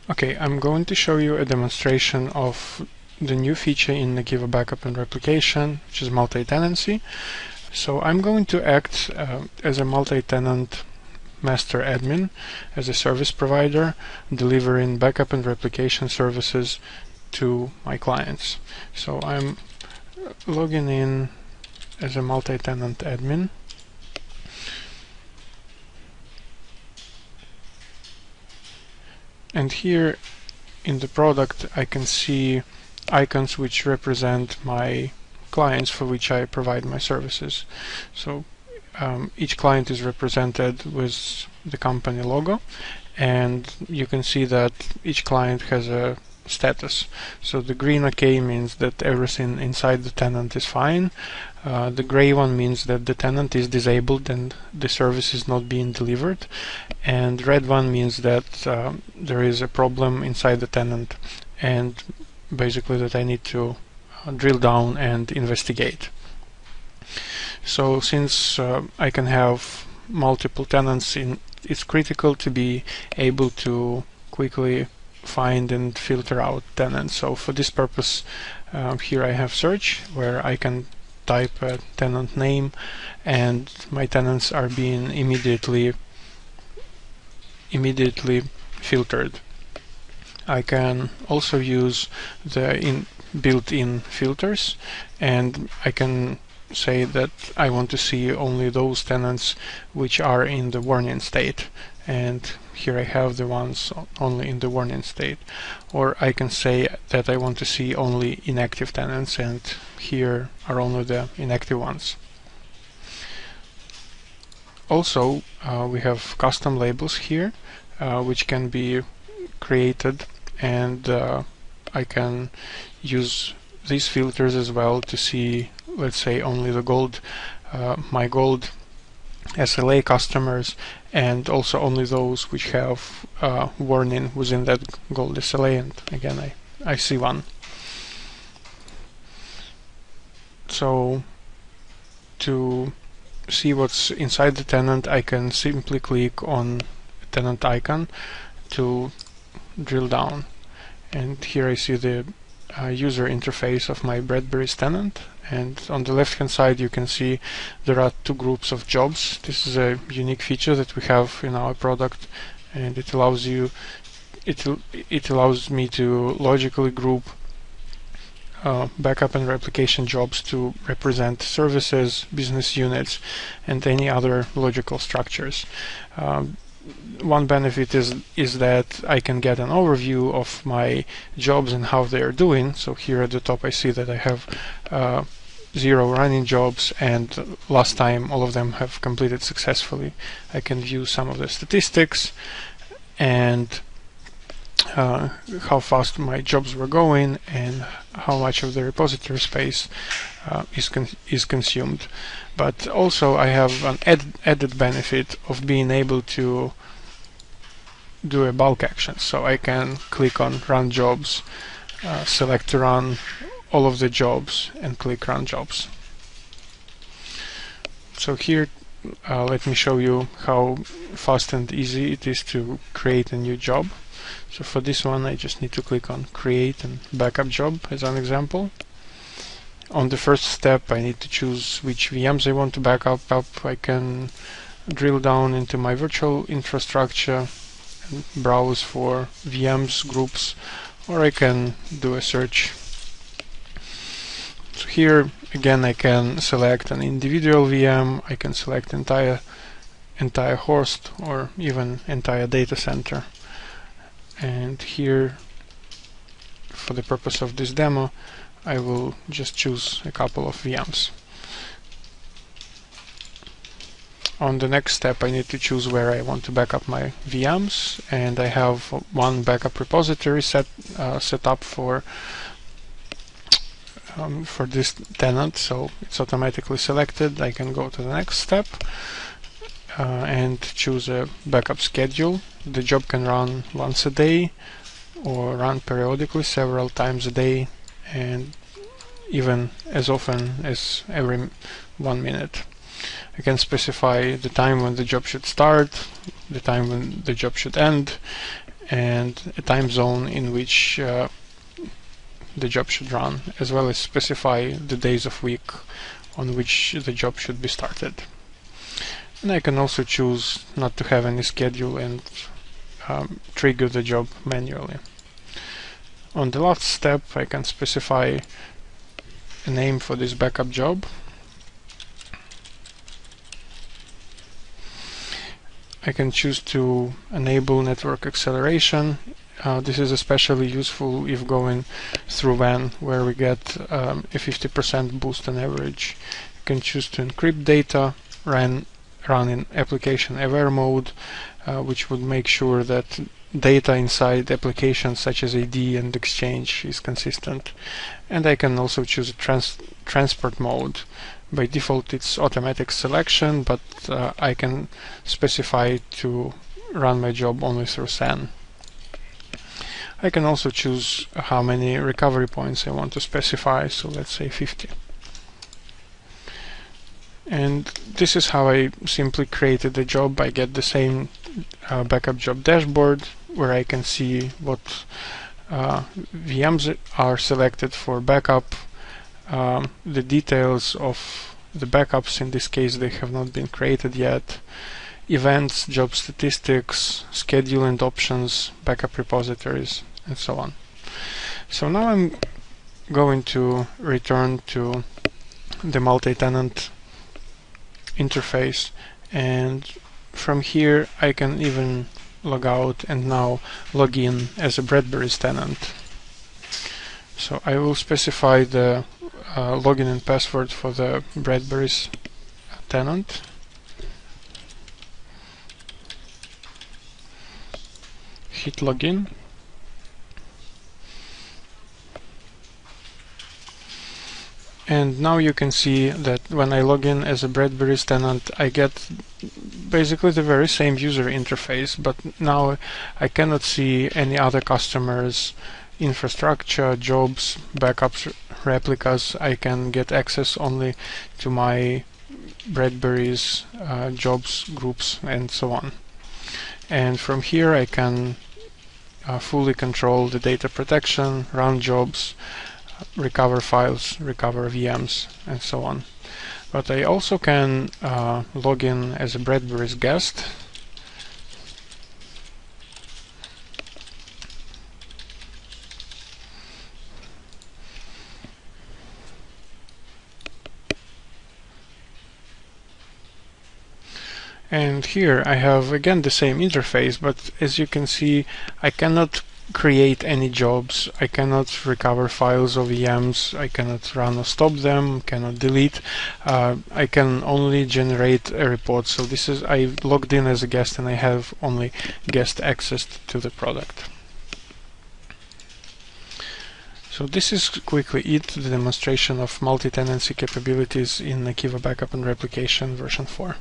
Okay, I'm going to show you a demonstration of the new feature in NAKIVO Backup and Replication, which is multi-tenancy. So I'm going to act as a multi-tenant master admin, as a service provider, delivering backup and replication services to my clients. So I'm logging in as a multi-tenant admin. And here in the product I can see icons which represent my clients for which I provide my services. So each client is represented with the company logo, and you can see that each client has a status. So the green OK means that everything inside the tenant is fine. The gray one means that the tenant is disabled and the service is not being delivered, and red one means that there is a problem inside the tenant, and basically that I need to drill down and investigate. So since I can have multiple tenants, it's critical to be able to quickly find and filter out tenants. So for this purpose, here I have search, where I can type a tenant name and my tenants are being immediately filtered. I can also use the built-in filters, and I can say that I want to see only those tenants which are in the warning state, and here I have the ones only in the warning state. Or I can say that I want to see only inactive tenants, and here are only the inactive ones. Also, we have custom labels here which can be created, and I can use these filters as well to see, let's say, only the gold, my gold SLA customers, and also only those which have warning within that gold SLA, and again I see one. So to see what's inside the tenant, I can simply click on tenant icon to drill down, and here I see the user interface of my Bradbury's tenant, and on the left hand side you can see there are two groups of jobs. This is a unique feature that we have in our product, and it allows me to logically group backup and replication jobs to represent services, business units, and any other logical structures. One benefit is that I can get an overview of my jobs and how they are doing. So here at the top I see that I have 0 running jobs, and last time all of them have completed successfully. I can view some of the statistics and how fast my jobs were going and how much of the repository space is consumed. But also I have an added benefit of being able to do a bulk action. So I can click on run jobs, select to run all of the jobs, and click run jobs. So here let me show you how fast and easy it is to create a new job. So for this one I just need to click on create and backup job as an example. On the first step I need to choose which VMs I want to back up. I can drill down into my virtual infrastructure and browse for VMs groups, or I can do a search. So here again I can select an individual VM, I can select entire host, or even entire data center. And here, for the purpose of this demo, I will just choose a couple of VMs. On the next step I need to choose where I want to back up my VMs, and I have one backup repository set up for this tenant, so it's automatically selected. I can go to the next step and choose a backup schedule. The job can run once a day or run periodically several times a day, and even as often as every 1 minute. I can specify the time when the job should start, the time when the job should end, and a time zone in which the job should run, as well as specify the days of week on which the job should be started. And I can also choose not to have any schedule and trigger the job manually. On the last step, I can specify a name for this backup job. I can choose to enable network acceleration. This is especially useful if going through WAN, where we get a 50% boost on average. You can choose to encrypt data, run in application aware mode, which would make sure that data inside applications such as AD and Exchange is consistent. And I can also choose a transport mode. By default it's automatic selection, but I can specify to run my job only through SAN. I can also choose how many recovery points I want to specify, so let's say 50. And this is how I simply created the job. I get the same backup job dashboard, where I can see what VMs are selected for backup, the details of the backups. In this case they have not been created yet, events, job statistics, schedule and options, backup repositories, and so on. So now I'm going to return to the multi-tenant interface, and from here I can even log out and now log in as a Bradbury's tenant. So I will specify the login and password for the Bradbury's tenant. Hit login. And now you can see that when I log in as a Bradbury's tenant, I get basically the very same user interface, but now I cannot see any other customers' infrastructure, jobs, backups, replicas. I can get access only to my Bradbury's jobs, groups, and so on. And from here I can fully control the data protection, run jobs, recover files, recover VMs, and so on. But I also can log in as a Bradbury's guest. And here I have again the same interface, but as you can see I cannot create any jobs, I cannot recover files or VMs, I cannot run or stop them, cannot delete. I can only generate a report. So this is, I logged in as a guest and I have only guest access to the product. So this is quickly the demonstration of multi-tenancy capabilities in NAKIVO Backup and Replication version 4.